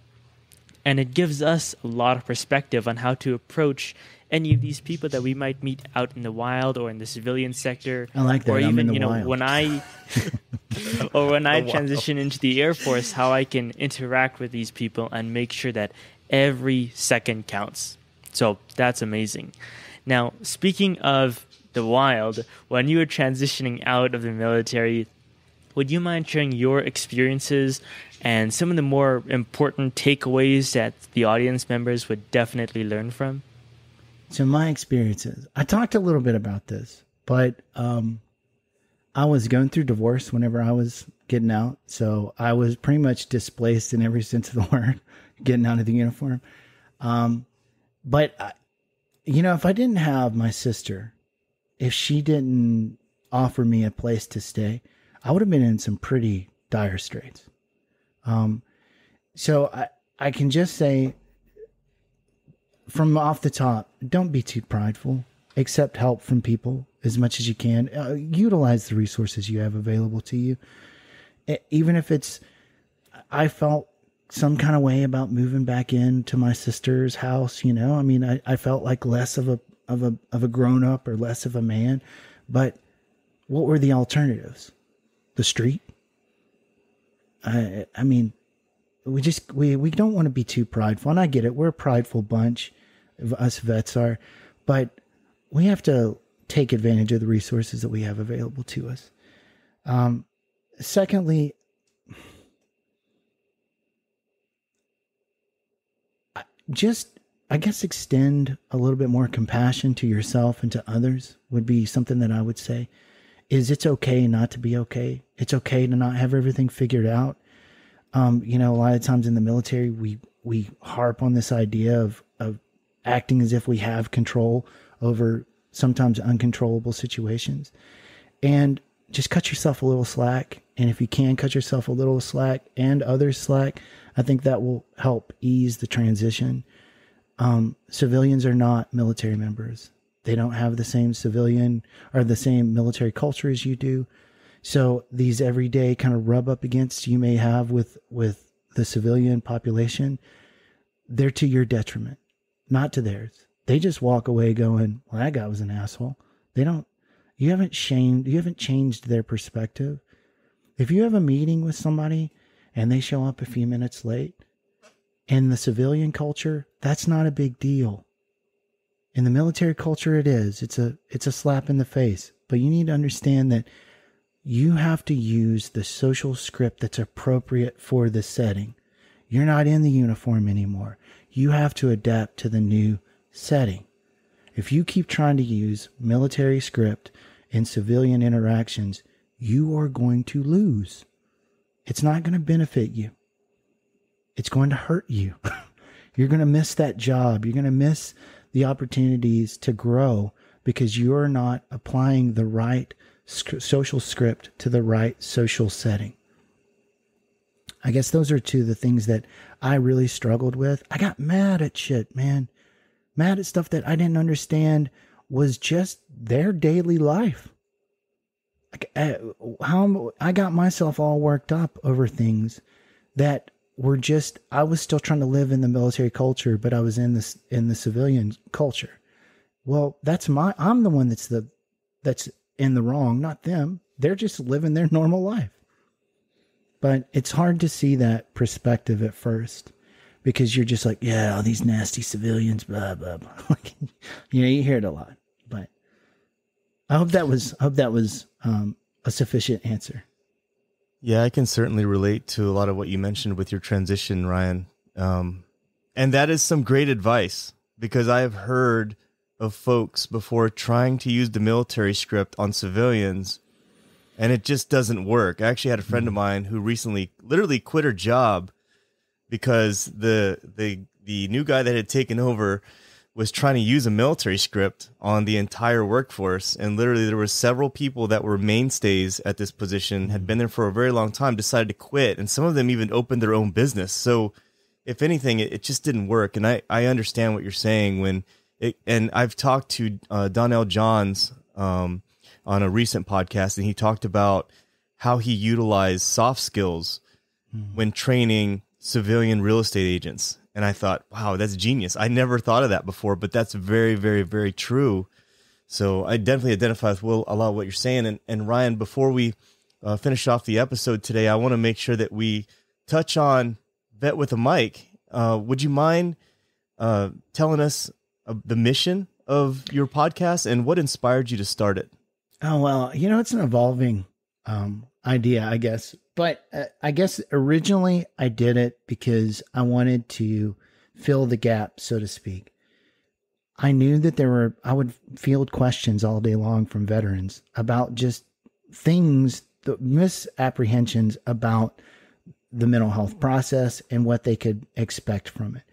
And it gives us a lot of perspective on how to approach any of these people that we might meet out in the wild or in the civilian sector. I like that. Or even, wild. when I transition into the Air Force, how I can interact with these people and make sure that every second counts. So that's amazing. Now, speaking of the wild, when you were transitioning out of the military, would you mind sharing your experiences and some of the more important takeaways that the audience members would definitely learn from? So my experiences, I talked a little bit about this, but I was going through divorce whenever I was getting out. So I was pretty much displaced in every sense of the word, getting out of the uniform. But, if I didn't have my sister, if she didn't offer me a place to stay, I would have been in some pretty dire straits. So I can just say, from off the top, don't be too prideful. Accept help from people as much as you can. Utilize the resources you have available to you. Even if it's, I felt some kind of way about moving back into my sister's house. You know, I mean, I felt like less of a grown up or less of a man, but what were the alternatives? The street? I mean, we don't want to be too prideful, and I get it. We're a prideful bunch, us vets are, but we have to take advantage of the resources that we have available to us. Secondly, I guess extend a little bit more compassion to yourself and to others would be something that I would say. Is it's okay not to be okay. It's okay to not have everything figured out. You know, a lot of times in the military, we harp on this idea of acting as if we have control over sometimes uncontrollable situations, and just cut yourself a little slack. And if you can cut yourself a little slack and others slack, I think that will help ease the transition. Civilians are not military members. They don't have the same civilian or the same military culture as you do. So these everyday kind of rub up against you may have with the civilian population, they're to your detriment, not to theirs. They just walk away going, well, that guy was an asshole. You haven't changed their perspective. If you have a meeting with somebody and they show up a few minutes late, in the civilian culture, that's not a big deal. In the military culture, it is. It's a slap in the face. But you need to understand that you have to use the social script that's appropriate for the setting. You're not in the uniform anymore. You have to adapt to the new setting. If you keep trying to use military script in civilian interactions, you are going to lose. It's not going to benefit you. It's going to hurt you. You're going to miss that job. You're going to miss the opportunities to grow because you're not applying the right social script to the right social setting. I guess those are two of the things that I really struggled with. I got mad at shit, man. Mad at stuff that I didn't understand was just their daily life. I got myself all worked up over things that were just, I was still trying to live in the military culture, but I was in the civilian culture. Well, I'm the one that's in the wrong, not them. They're just living their normal life. But it's hard to see that perspective at first because you're just like, yeah, all these nasty civilians, blah, blah, blah. You hear it a lot, but I hope that was a sufficient answer. Yeah, I can certainly relate to a lot of what you mentioned with your transition, Ryan. And that is some great advice because I have heard of folks before trying to use the military script on civilians and it just doesn't work. I actually had a friend of mine who recently literally quit her job because the new guy that had taken over was trying to use a military script on the entire workforce. And literally there were several people that were mainstays at this position, had been there for a very long time, decided to quit. And some of them even opened their own business. So if anything, it just didn't work. And I understand what you're saying and I've talked to Donnell Johns on a recent podcast, and he talked about how he utilized soft skills when training civilian real estate agents. And I thought, wow, that's genius. I never thought of that before, but that's very, very, very true. So I definitely identify with a lot of what you're saying. And Ryan, before we finish off the episode today, I want to make sure that we touch on Vet with a Mic. Would you mind telling us the mission of your podcast and what inspired you to start it? Oh, well, it's an evolving idea, I guess. But I guess originally I did it because I wanted to fill the gap, so to speak. I knew that I would field questions all day long from veterans about just things, the misapprehensions about the mental health process and what they could expect from it.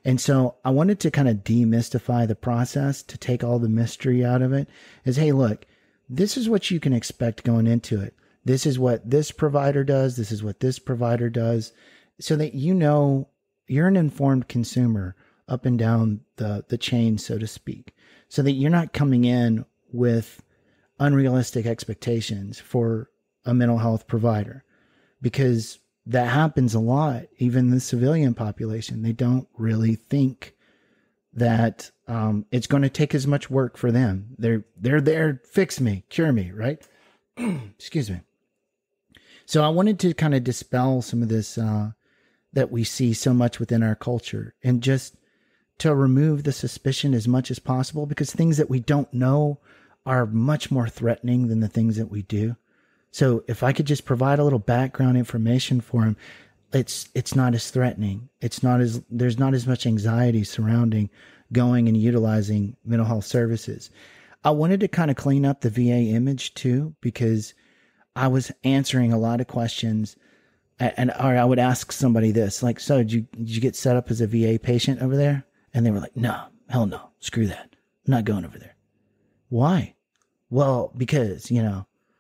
And so I wanted to kind of demystify the process to take all the mystery out of it. Hey, look, this is what you can expect going into it. This is what this provider does. This is what this provider does, so that you're an informed consumer up and down the chain, so to speak, so that you're not coming in with unrealistic expectations for a mental health provider. Because that happens a lot, even the civilian population. They don't really think that it's going to take as much work for them. They're there, fix me, cure me, right? Excuse me. So I wanted to kind of dispel some of this that we see so much within our culture, and just to remove the suspicion as much as possible, because things that we don't know are much more threatening than the things that we do. So if I could just provide a little background information for him, it's not as threatening. There's not as much anxiety surrounding going and utilizing mental health services. I wanted to kind of clean up the VA image too, because I was answering a lot of questions, or I would ask somebody this, like, so did you get set up as a VA patient over there? And they were like, no, hell no, screw that. I'm not going over there. Why? Well, because,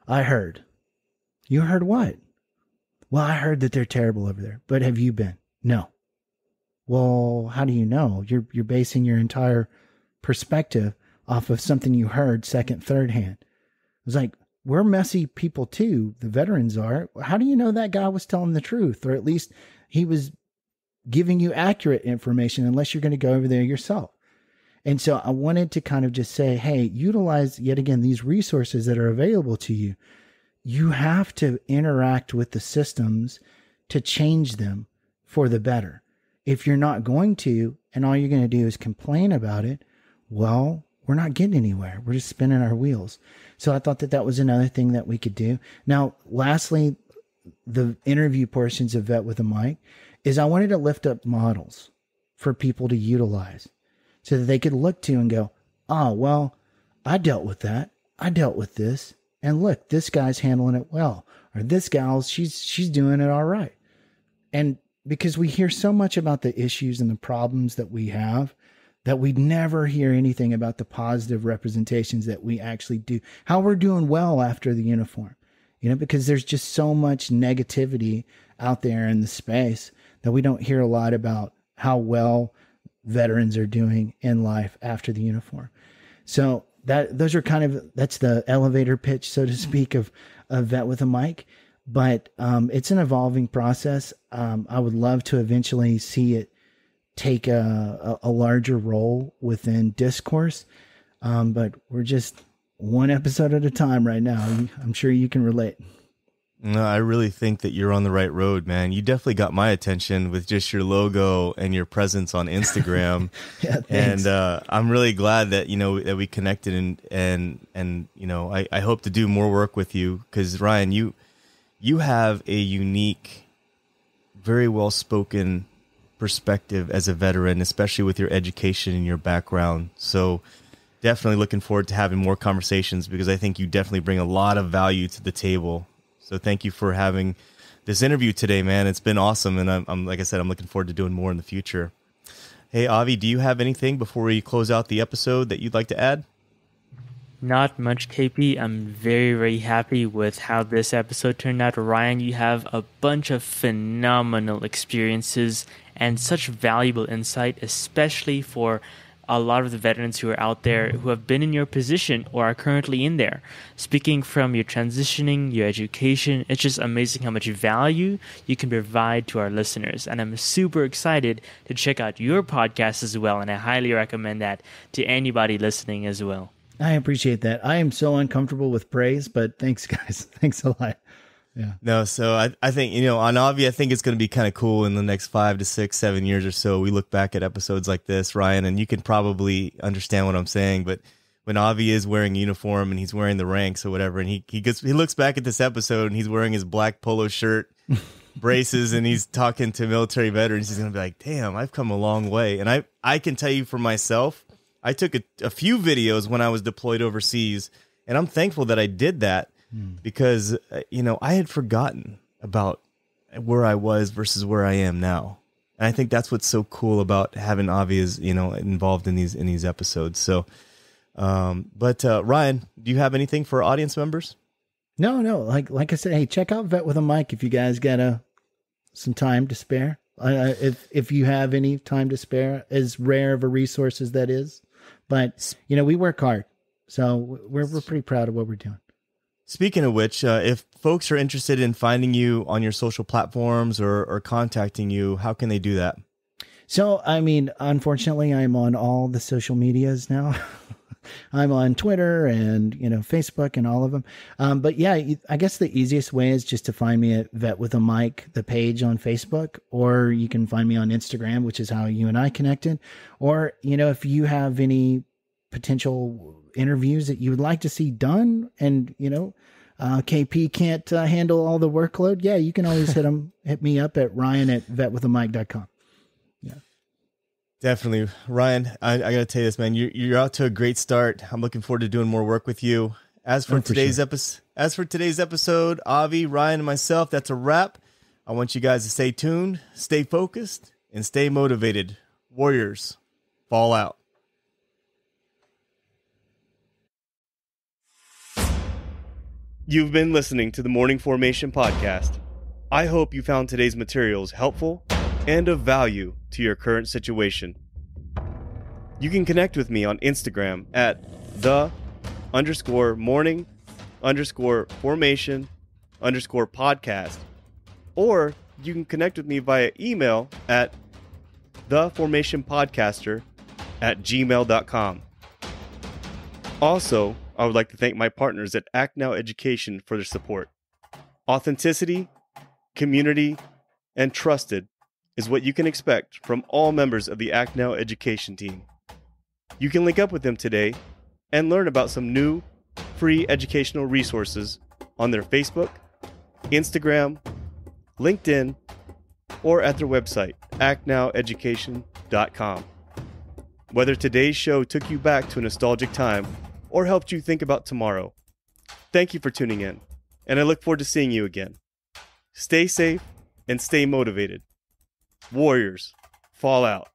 I heard. You heard what? Well, I heard that they're terrible over there, but have you been? No. Well, how do you know? You're basing your entire perspective off of something you heard second, third hand. It was like, we're messy people too. The veterans are. How do you know that guy was telling the truth? Or at least he was giving you accurate information, unless you're going to go over there yourself. And so I wanted to kind of just say, hey, utilize yet again these resources that are available to you. You have to interact with the systems to change them for the better. If you're not going to, and all you're going to do is complain about it, well, we're not getting anywhere. We're just spinning our wheels. So I thought that was another thing that we could do. Now, lastly, the interview portions of Vet with a Mic is I wanted to lift up models for people to utilize so that they could look to and go, oh, well, I dealt with that. I dealt with this. And look, this guy's handling it well. Or this gal, she's doing it all right. And because we hear so much about the issues and the problems that we have, that we never hear anything about the positive representations that we actually do, how we're doing well after the uniform, because there's just so much negativity out there in the space that we don't hear a lot about how well veterans are doing in life after the uniform. So that's the elevator pitch, so to speak, of Vet with a Mic. But it's an evolving process. I would love to eventually see it take a larger role within discourse. But we're just one episode at a time right now. I'm sure you can relate. No, I really think that you're on the right road, man. You definitely got my attention with just your logo and your presence on Instagram. Yeah, thanks. And I'm really glad that that we connected, and I hope to do more work with you, because Ryan, you have a unique, very well spoken perspective as a veteran, especially with your education and your background. So definitely looking forward to having more conversations, because I think you definitely bring a lot of value to the table. So thank you for having this interview today, man. It's been awesome. And I'm like I said, I'm looking forward to doing more in the future. Hey, Avi, do you have anything before we close out the episode that you'd like to add? Not much, KP. I'm very, very happy with how this episode turned out. Ryan, you have a bunch of phenomenal experiences and such valuable insight, especially for a lot of the veterans who are out there who have been in your position or are currently in there. Speaking from your transitioning, your education, it's just amazing how much value you can provide to our listeners. And I'm super excited to check out your podcast as well. And I highly recommend that to anybody listening as well. I appreciate that. I am so uncomfortable with praise, but thanks, guys. Thanks a lot. Yeah. No, so I think, on Avi, I think it's going to be kind of cool in the next 5 to 6, 7 years or so. We look back at episodes like this, Ryan, and you can probably understand what I'm saying. But when Avi is wearing uniform and he's wearing the ranks or whatever, and he looks back at this episode and he's wearing his black polo shirt, braces, and he's talking to military veterans, he's going to be like, damn, I've come a long way. And I can tell you for myself, I took a few videos when I was deployed overseas, and I'm thankful that I did that. Because, I had forgotten about where I was versus where I am now. And I think that's what's so cool about having Avi is, involved in these episodes. So, but Ryan, do you have anything for audience members? No. Like I said, hey, check out Vet with a Mic if you guys got some time to spare. If you have any time to spare, as rare of a resource as that is. But, we work hard. So we're pretty proud of what we're doing. Speaking of which, if folks are interested in finding you on your social platforms or contacting you, how can they do that? So, I mean, unfortunately, I'm on all the social medias now. I'm on Twitter and, Facebook and all of them. But yeah, I guess the easiest way is just to find me at Vet with a Mic, the page on Facebook, or you can find me on Instagram, which is how you and I connected. Or, if you have any potential interviews that you would like to see done and, KP can't handle all the workload. Yeah, you can always hit me up at Ryan@vetwithamic.com. Yeah. Definitely. Ryan, I got to tell you this, man, you're out to a great start. I'm looking forward to doing more work with you. As for today's episode, Avi, Ryan, and myself, that's a wrap. I want you guys to stay tuned, stay focused, and stay motivated. Warriors, fall out. You've been listening to the Morning Formation Podcast. I hope you found today's materials helpful and of value to your current situation. You can connect with me on Instagram at the_morning_formation_podcast, or you can connect with me via email at theformationpodcaster@gmail.com. Also, I would like to thank my partners at Act Now Education for their support. Authenticity, community, and trusted is what you can expect from all members of the Act Now Education team. You can link up with them today and learn about some new, free educational resources on their Facebook, Instagram, LinkedIn, or at their website, actnoweducation.com. Whether today's show took you back to a nostalgic time or helped you think about tomorrow, thank you for tuning in, and I look forward to seeing you again. Stay safe and stay motivated. Warriors, fall out.